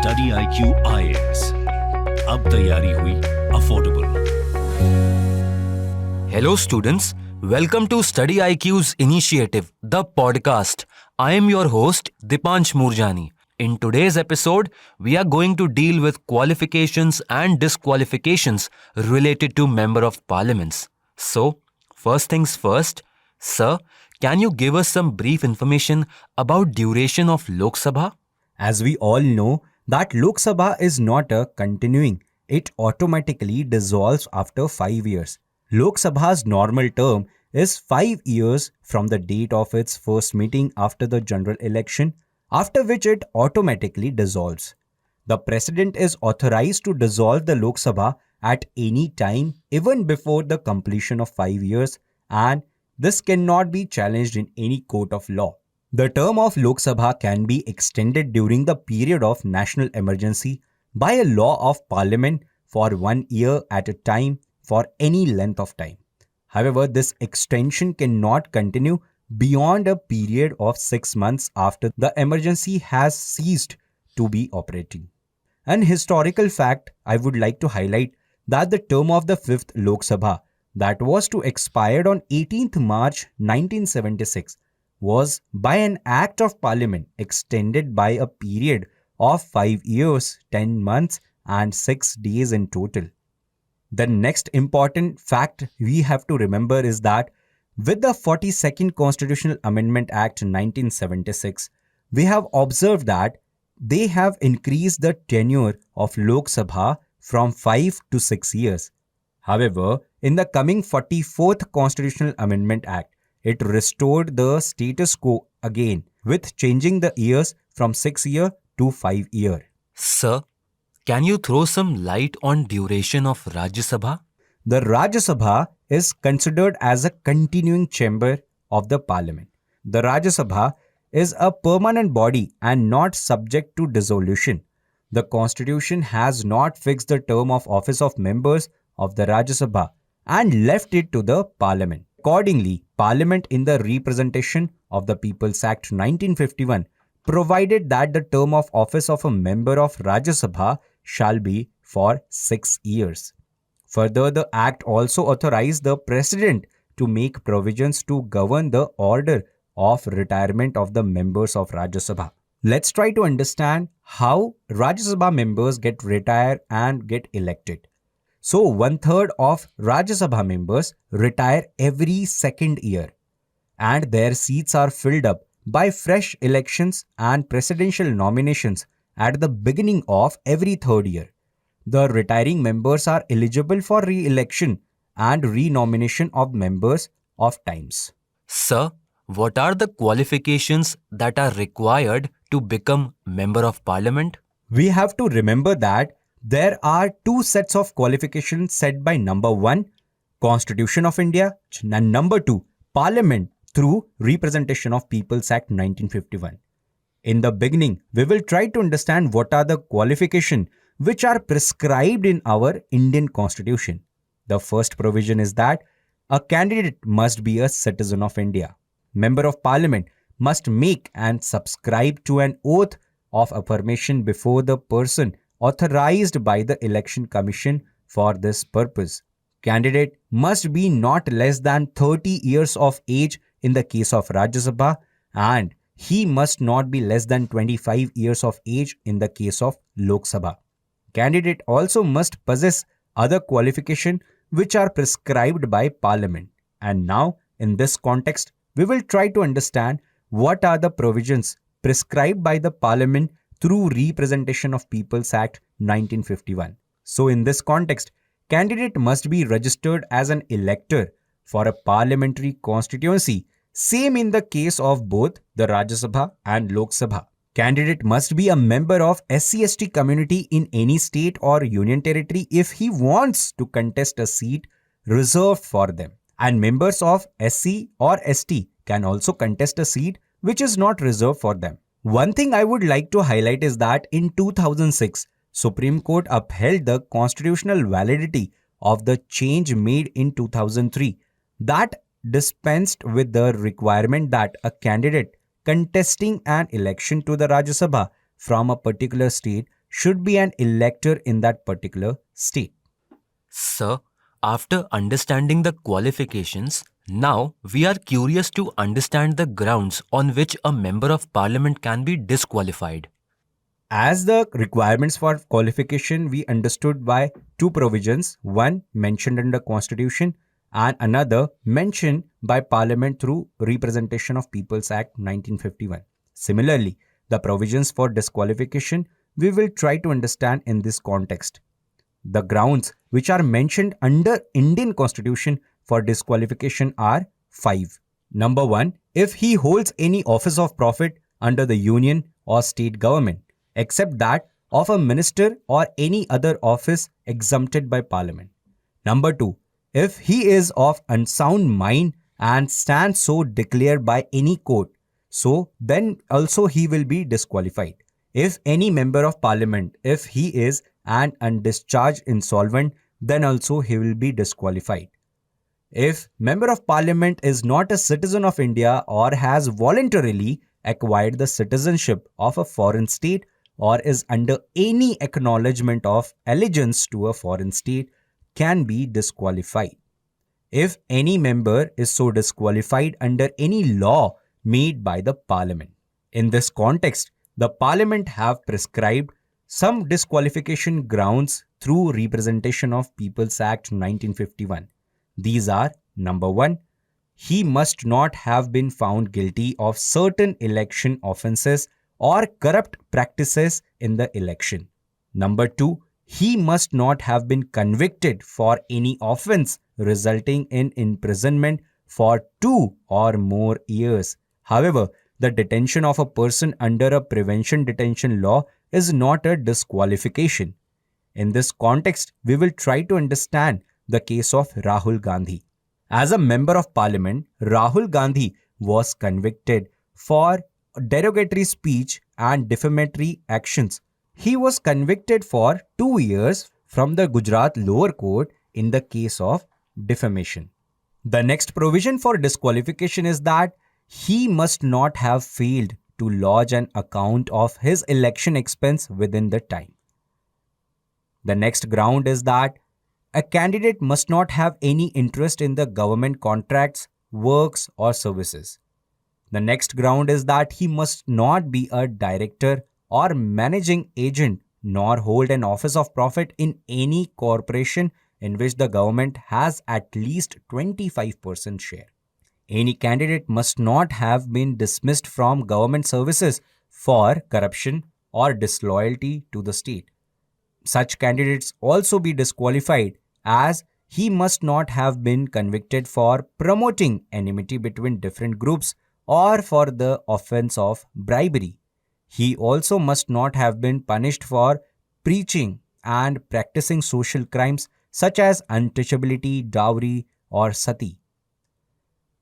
Study IQ IAS, अब तैयारी हुई affordable. Hello students, welcome to StudyIQ's initiative, the podcast. I am your host Dipansh Murjani. In today's episode, we are going to deal with qualifications and disqualifications related to Member of Parliaments. So, first things first, sir, can you give us some brief information about duration of Lok Sabha? As we all know that Lok Sabha is not a continuing, it automatically dissolves after 5 years. Lok Sabha's normal term is 5 years from the date of its first meeting after the general election, after which it automatically dissolves. The President is authorized to dissolve the Lok Sabha at any time even before the completion of 5 years, and this cannot be challenged in any court of law. The term of Lok Sabha can be extended during the period of national emergency by a law of Parliament for 1 year at a time for any length of time. However, this extension cannot continue beyond a period of 6 months after the emergency has ceased to be operating. An historical fact I would like to highlight that the term of the 5th Lok Sabha that was to expire on 18th March 1976 was by an Act of Parliament extended by a period of 5 years, 10 months and 6 days in total. The next important fact we have to remember is that with the 42nd Constitutional Amendment Act 1976, we have observed that they have increased the tenure of Lok Sabha from 5 to 6 years. However, in the coming 44th Constitutional Amendment Act, it restored the status quo again with changing the years from 6 year to 5 year. Sir, can you throw some light on duration of Rajya Sabha? The Rajya Sabha is considered as a continuing chamber of the Parliament. The Rajya Sabha is a permanent body and not subject to dissolution. The Constitution has not fixed the term of office of members of the Rajya Sabha and left it to the Parliament. Accordingly, Parliament in the Representation of the People's Act 1951 provided that the term of office of a member of Rajya Sabha shall be for 6 years. Further, the Act also authorized the President to make provisions to govern the order of retirement of the members of Rajya Sabha. Let's try to understand how Rajya Sabha members get retired and get elected. So, 1/3 of Rajya Sabha members retire every second year, and their seats are filled up by fresh elections and presidential nominations at the beginning of every third year. The retiring members are eligible for re-election and renomination of members of times. Sir, what are the qualifications that are required to become Member of Parliament? We have to remember that there are two sets of qualifications set by number 1, Constitution of India, and number 2, Parliament through Representation of People's Act 1951. In the beginning, we will try to understand what are the qualifications which are prescribed in our Indian Constitution. The first provision is that a candidate must be a citizen of India. Member of Parliament must make and subscribe to an oath of affirmation before the person authorized by the Election Commission for this purpose. Candidate must be not less than 30 years of age in the case of Rajya Sabha, and he must not be less than 25 years of age in the case of Lok Sabha. Candidate also must possess other qualifications which are prescribed by Parliament. And now, in this context, we will try to understand what are the provisions prescribed by the Parliament through Representation of People's Act 1951. So in this context, candidate must be registered as an elector for a parliamentary constituency, same in the case of both the Rajya Sabha and Lok Sabha. Candidate must be a member of SC/ST community in any state or union territory if he wants to contest a seat reserved for them. And members of SC or ST can also contest a seat which is not reserved for them. One thing I would like to highlight is that in 2006, Supreme Court upheld the constitutional validity of the change made in 2003 that dispensed with the requirement that a candidate contesting an election to the Rajya Sabha from a particular state should be an elector in that particular state. Sir, after understanding the qualifications, now we are curious to understand the grounds on which a member of parliament can be disqualified. As the requirements for qualification, we understood by two provisions, one mentioned in the Constitution and another mentioned by Parliament through Representation of People's Act 1951. Similarly, the provisions for disqualification we will try to understand in this context. The grounds which are mentioned under Indian Constitution for disqualification are 5. Number 1, if he holds any office of profit under the union or state government, except that of a minister or any other office exempted by Parliament. Number 2, if he is of unsound mind and stands so declared by any court, so then also he will be disqualified. If any member of Parliament, if he is an undischarged insolvent, then also he will be disqualified. If member of Parliament is not a citizen of India or has voluntarily acquired the citizenship of a foreign state or is under any acknowledgement of allegiance to a foreign state, can be disqualified. If any member is so disqualified under any law made by the Parliament. In this context, the Parliament have prescribed some disqualification grounds through Representation of People's Act 1951. These are: number 1, he must not have been found guilty of certain election offences or corrupt practices in the election. Number 2, he must not have been convicted for any offence resulting in imprisonment for 2 or more years. However, the detention of a person under a prevention detention law is not a disqualification. In this context, we will try to understand the case of Rahul Gandhi. As a member of parliament, Rahul Gandhi was convicted for derogatory speech and defamatory actions. He was convicted for 2 years from the Gujarat lower court in the case of defamation. The next provision for disqualification is that he must not have failed to lodge an account of his election expense within the time. The next ground is that a candidate must not have any interest in the government contracts, works, or services. The next ground is that he must not be a director or managing agent nor hold an office of profit in any corporation in which the government has at least 25% share. Any candidate must not have been dismissed from government services for corruption or disloyalty to the state. Such candidates also be disqualified as he must not have been convicted for promoting enmity between different groups or for the offense of bribery. He also must not have been punished for preaching and practicing social crimes such as untouchability, dowry, or sati.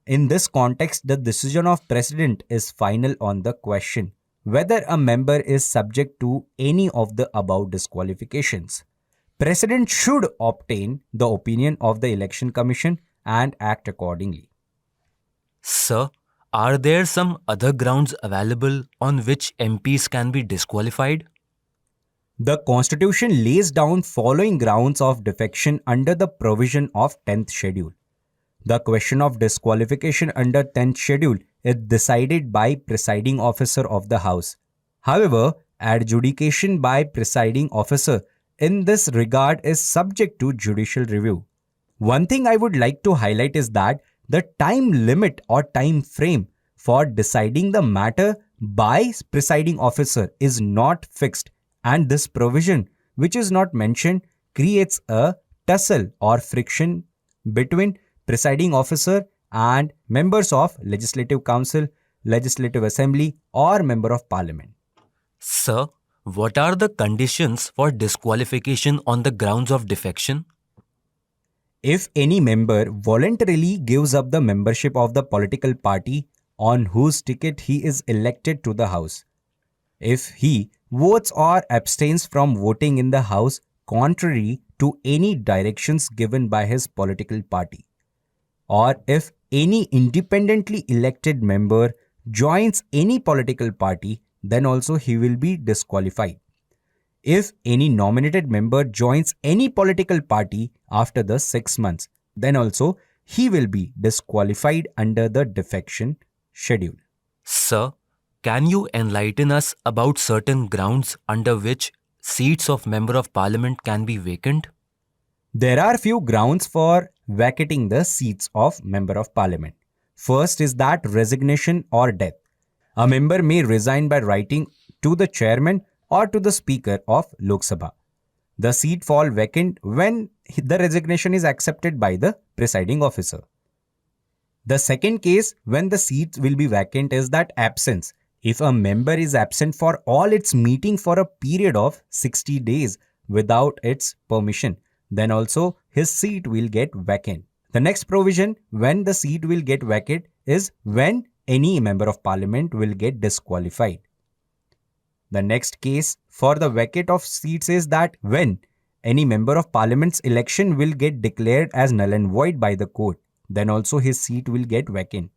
In this context, the decision of President is final on the question whether a member is subject to any of the above disqualifications. President should obtain the opinion of the Election Commission and act accordingly. Sir, are there some other grounds available on which MPs can be disqualified? The Constitution lays down following grounds of defection under the provision of 10th Schedule. The question of disqualification under 10th Schedule is decided by presiding officer of the House. However, adjudication by presiding officer in this regard is subject to judicial review. One thing I would like to highlight is that the time limit or time frame for deciding the matter by presiding officer is not fixed, and this provision, which is not mentioned, creates a tussle or friction between presiding officer and members of Legislative Council, Legislative Assembly, or Member of Parliament. Sir, what are the conditions for disqualification on the grounds of defection? If any member voluntarily gives up the membership of the political party on whose ticket he is elected to the House, if he votes or abstains from voting in the House contrary to any directions given by his political party, or if any independently elected member joins any political party, then also he will be disqualified. If any nominated member joins any political party after the 6 months, then also he will be disqualified under the defection schedule. Sir, can you enlighten us about certain grounds under which seats of Member of Parliament can be vacant? There are few grounds for vacating the seats of Member of Parliament. First is that resignation or death. A member may resign by writing to the chairman or to the speaker of Lok Sabha. The seat fall vacant when the resignation is accepted by the presiding officer. The second case when the seat will be vacant is that absence. If a member is absent for all its meeting for a period of 60 days without its permission, then also his seat will get vacant. The next provision when the seat will get vacant is when any member of parliament will get disqualified. The next case for the vacate of seats is that when any member of parliament's election will get declared as null and void by the court, then also his seat will get vacant.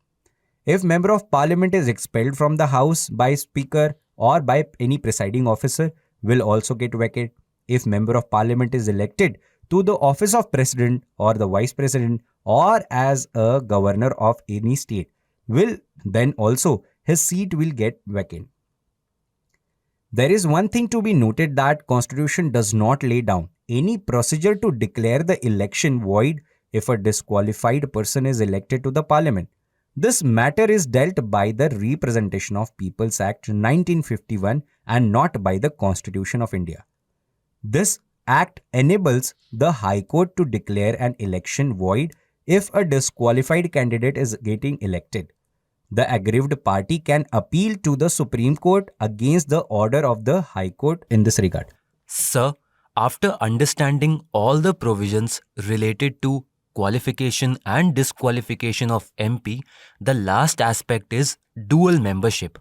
If member of parliament is expelled from the house by speaker or by any presiding officer, will also get vacant. If member of parliament is elected to the office of president or the vice president or as a governor of any state, will then also his seat will get vacant. There is one thing to be noted that Constitution does not lay down any procedure to declare the election void if a disqualified person is elected to the parliament. This matter is dealt by the Representation of Peoples Act 1951 and not by the Constitution of India. This act enables the High Court to declare an election void if a disqualified candidate is getting elected. The aggrieved party can appeal to the Supreme Court against the order of the High Court in this regard. Sir, after understanding all the provisions related to qualification and disqualification of MP, the last aspect is dual membership.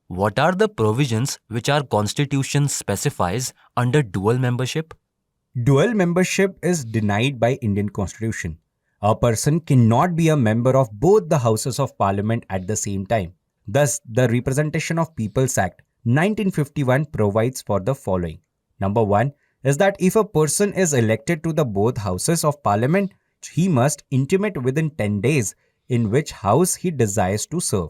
What are the provisions which our constitution specifies under dual membership? Dual membership is denied by Indian Constitution. A person cannot be a member of both the houses of parliament at the same time. Thus, the Representation of Peoples Act 1951 provides for the following. Number 1 is that if a person is elected to the both houses of parliament, he must intimate within 10 days in which house he desires to serve.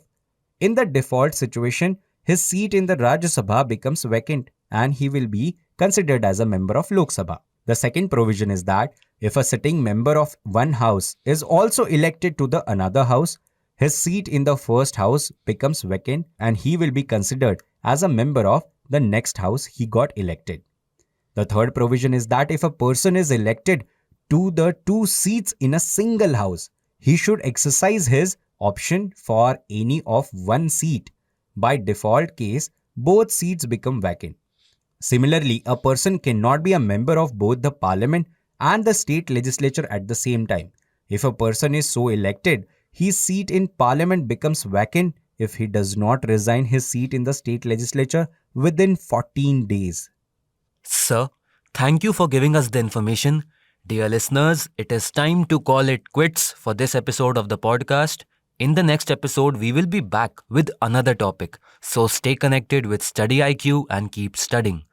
In the default situation, his seat in the Rajya Sabha becomes vacant and he will be considered as a member of Lok Sabha. The second provision is that if a sitting member of one house is also elected to the another house, his seat in the first house becomes vacant and he will be considered as a member of the next house he got elected. The third provision is that if a person is elected to the two seats in a single house, he should exercise his option for any of one seat. By default case, both seats become vacant. Similarly, a person cannot be a member of both the parliament and the state legislature at the same time. If a person is so elected, his seat in parliament becomes vacant if he does not resign his seat in the state legislature within 14 days. Sir, thank you for giving us the information. Dear listeners, it is time to call it quits for this episode of the podcast. In the next episode, we will be back with another topic. So stay connected with StudyIQ and keep studying.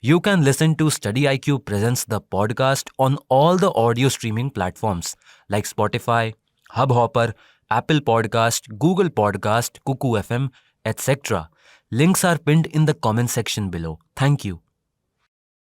You can listen to StudyIQ Presents the podcast on all the audio streaming platforms like Spotify, Hubhopper, Apple Podcast, Google Podcast, Cuckoo FM, etc. Links are pinned in the comment section below. Thank you.